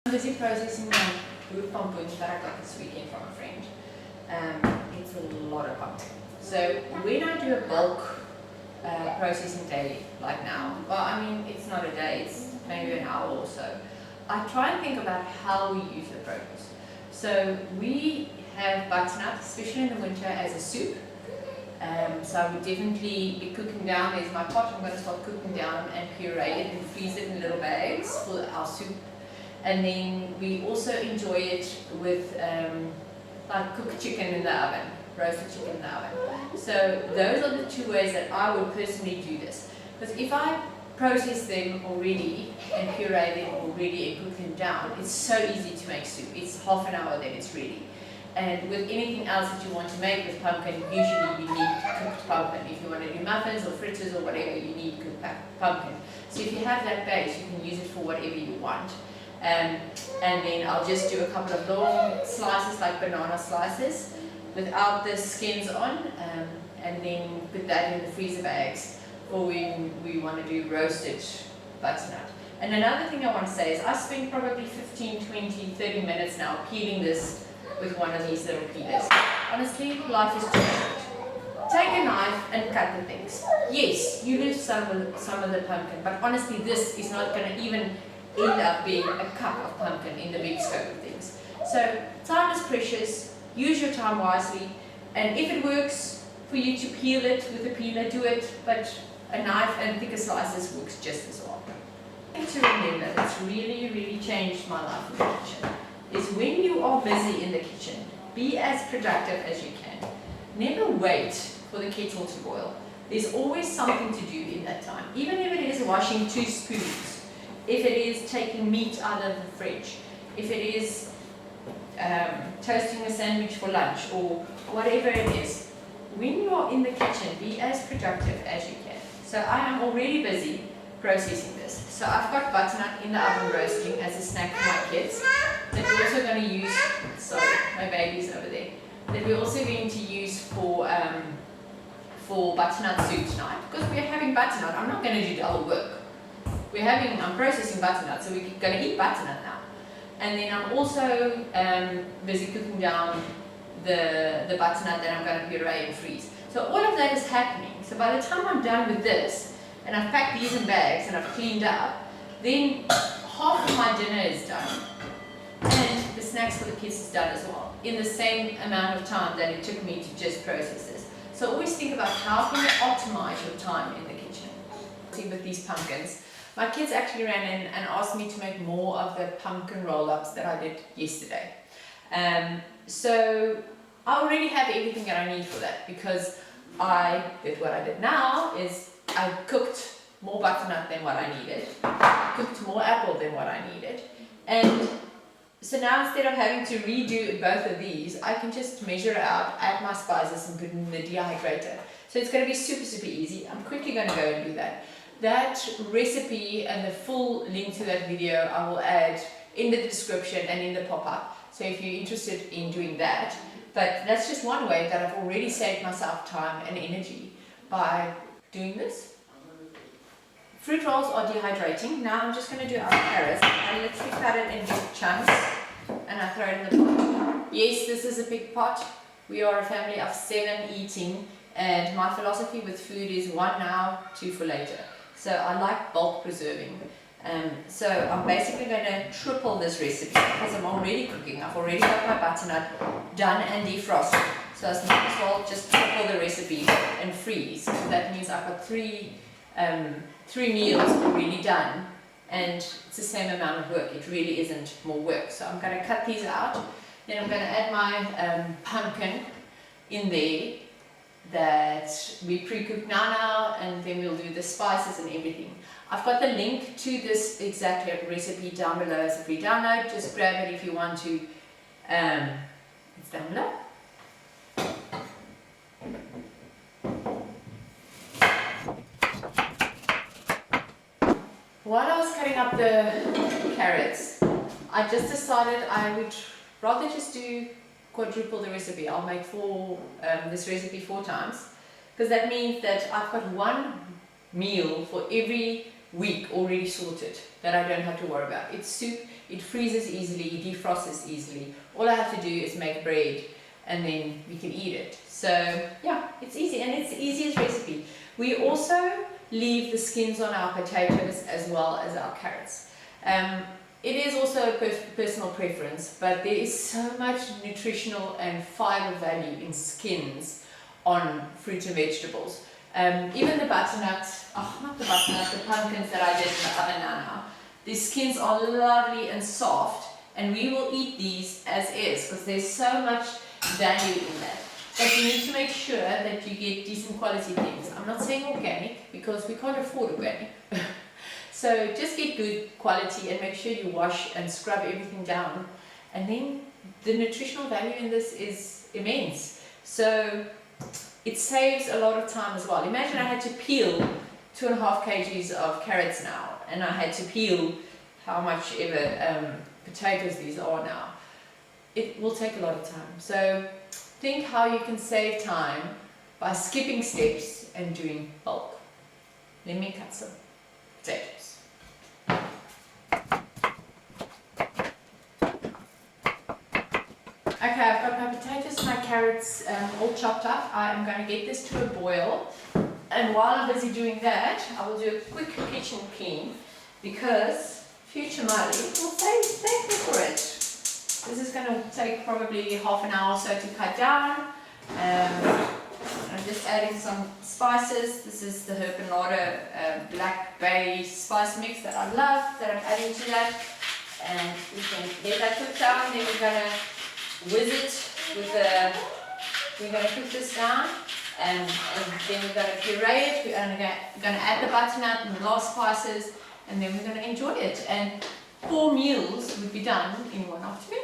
I'm busy processing my Boerpampoen that I got this weekend from a friend. It's a lot of pumpkin. So when I do a bulk processing daily, like now, well, I mean, it's not a day, it's maybe an hour or so, I try and think about how we use the produce. So we have butternut, especially in the winter, as a soup. So I would definitely be cooking down. There's my pot. I'm going to start cooking down and puree it and freeze it in little bags for our soup. And then we also enjoy it with like cooked chicken in the oven, roasted chicken in the oven. So those are the two ways that I would personally do this. Because if I process them already and puree them already and cook them down, it's so easy to make soup. It's half an hour, then it's ready. And with anything else that you want to make with pumpkin, usually you need cooked pumpkin. If you want to do muffins or fritters or whatever, you need cooked pumpkin. So if you have that base, you can use it for whatever you want. And then I'll just do a couple of long slices, like banana slices, without the skins on, and then put that in the freezer bags for when we want to do roasted butternut. And another thing I want to say is I spend probably 15, 20, 30 minutes now peeling this with one of these little peelers. Honestly, life is too short. Take a knife and cut the things. Yes, you lose some of the pumpkin, but honestly, this is not going to even end up being a cup of pumpkin in the big scope of things. So time is precious. Use your time wisely, and if it works for you to peel it with a peeler, do it. But a knife and thicker slices works just as well. I think to remember that's really, really changed my life in the kitchen is when you are busy in the kitchen, be as productive as you can. Never wait for the kettle to boil. There's always something to do in that time. Even if it is washing 2 spoons, if it is taking meat out of the fridge, if it is toasting a sandwich for lunch or whatever it is, when you are in the kitchen, be as productive as you can. So I am already busy processing this. So I've got butternut in the oven roasting as a snack for my kids that we're also going to use, sorry, my baby's over there, that we're also going to use for butternut soup tonight. Because we're having butternut, I'm not going to do double work. I'm processing butternut, so we're going to eat butternut now. And then I'm also busy cooking down the butternut that I'm going to puree and freeze. So all of that is happening. So by the time I'm done with this, and I've packed these in bags and I've cleaned up, then half of my dinner is done. And the snacks for the kids is done as well, in the same amount of time that it took me to just process this. So always think about how can you optimize your time in the kitchen. See, with these pumpkins, my kids actually ran in and asked me to make more of the pumpkin roll-ups that I did yesterday. So I already have everything that I need for that, because what I did now is I cooked more butternut than what I needed, cooked more apple than what I needed, and so now instead of having to redo both of these, I can just measure it out, add my spices and put it in the dehydrator. So it's going to be super, super easy. I'm quickly going to go and do that. That recipe and the full link to that video I will add in the description and in the pop-up. So if you're interested in doing that, but that's just one way that I've already saved myself time and energy by doing this. Fruit rolls are dehydrating. Now I'm just going to do our carrots. I literally cut it into chunks and I throw it in the pot. Yes, this is a big pot. We are a family of 7 eating, and my philosophy with food is 1 now, 2 for later. So I like bulk preserving. So I'm basically going to triple this recipe because I'm already cooking. I've already got my butternut done and defrosted. So I might as well just triple the recipe and freeze. So that means I've got 3 meals already done, and it's the same amount of work. It really isn't more work. So I'm going to cut these out. Then I'm going to add my pumpkin in there that we pre-cooked now, and then we'll do the spices and everything. I've got the link to this exact recipe down below as a free download. Just grab it if you want to. It's down below. While I was cutting up the carrots, I just decided I would rather just do quadruple the recipe. I'll make this recipe 4 times, because that means that I've got 1 meal for every week already sorted that I don't have to worry about. It's soup, it freezes easily, it defrosts easily. All I have to do is make bread and then we can eat it. So yeah, it's easy, and it's the easiest recipe. We also leave the skins on our potatoes as well as our carrots. It is also a personal preference, but there is so much nutritional and fiber value in skins on fruits and vegetables. Even the butternuts, not the butternuts, the pumpkins that I did in the oven now, the skins are lovely and soft, and we will eat these as is because there's so much value in that. But you need to make sure that you get decent quality things. I'm not saying organic because we can't afford organic. So just get good quality and make sure you wash and scrub everything down. And then the nutritional value in this is immense. So it saves a lot of time as well. Imagine I had to peel 2.5 kgs of carrots now, and I had to peel how much ever potatoes these are now. It will take a lot of time. So think how you can save time by skipping steps and doing bulk. Let me cut some potatoes. Okay, I've got my potatoes and my carrots all chopped up. I am going to get this to a boil. And while I'm busy doing that, I will do a quick kitchen clean because future Miley will thank me for it. This is going to take probably half an hour or so to cut down. I'm just adding some spices. This is the Herb and Larder black bay spice mix that I love, that I'm adding to that. And we can get that cooked down. Then we're going to whiz it with we're going to cook this down. And then we're going to puree it. We're going to add the butternut and the last spices. And then we're going to enjoy it. And 4 meals would be done in one afternoon.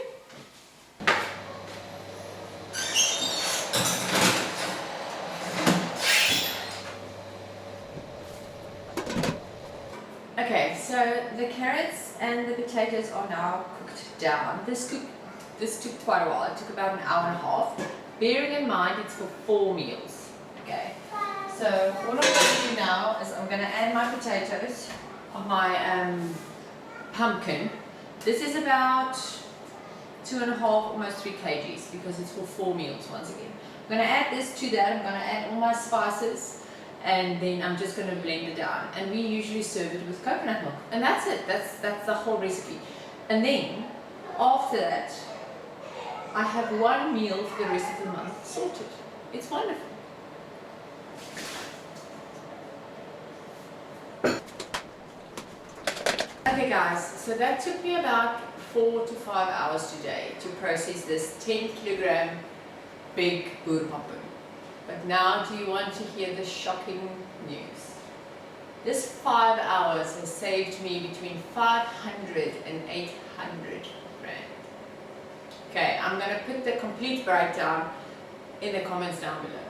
Okay, so the carrots and the potatoes are now cooked down. This took quite a while. It took about 1.5 hours. Bearing in mind it's for 4 meals. Okay, so what I'm going to do now is I'm going to add my potatoes of my pumpkin. This is about 2.5, almost 3 kgs because it's for 4 meals once again. I'm going to add this to that. I'm going to add all my spices. And then I'm just going to blend it down, and we usually serve it with coconut milk, and that's it. That's the whole recipe. And then after that, I have 1 meal for the rest of the month sorted. It's wonderful. Okay, guys. So that took me about 4 to 5 hours today to process this 10-kilogram big Boerpampoen. But now, do you want to hear the shocking news? This 5 hours has saved me between 500 and 800 rand. Okay, I'm going to put the complete breakdown in the comments down below.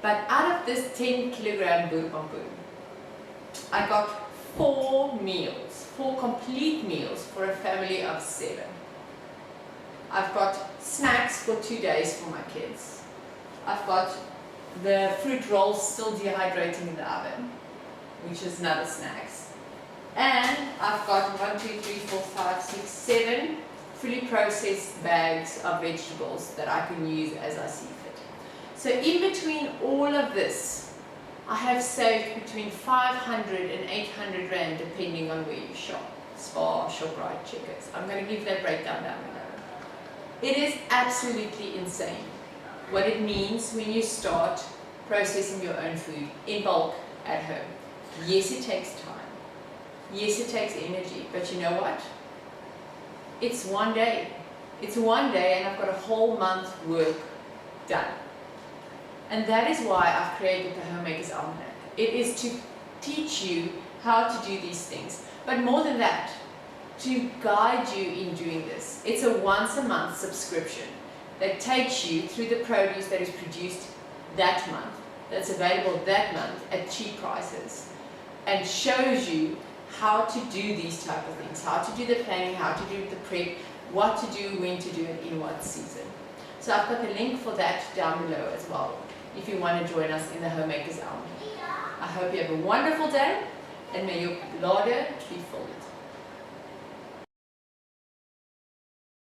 But out of this 10-kilogram Boerpampoen, I got 4 meals, 4 complete meals for a family of 7. I've got snacks for 2 days for my kids. I've got the fruit rolls still dehydrating in the oven, which is another snacks. And I've got 1, 2, 3, 4, 5, 6, 7 fully processed bags of vegetables that I can use as I see fit. So in between all of this, I have saved between 500 and 800 rand depending on where you shop. Spar, ShopRite, Checkers. I'm going to give that breakdown down below. It is absolutely insane what it means when you start processing your own food in bulk at home. Yes, it takes time. Yes, it takes energy. But you know what? It's one day. It's one day and I've got a whole month's work done. And that is why I've created the Homemaker's Almanac. It is to teach you how to do these things. But more than that, to guide you in doing this. It's a once a month subscription that takes you through the produce that is produced that month, that's available that month at cheap prices, and shows you how to do these type of things, how to do the planning, how to do the prep, what to do, when to do it, in what season. So I've got the link for that down below as well, if you want to join us in the Homemaker's Almanac. I hope you have a wonderful day, dan may jou larder be filled.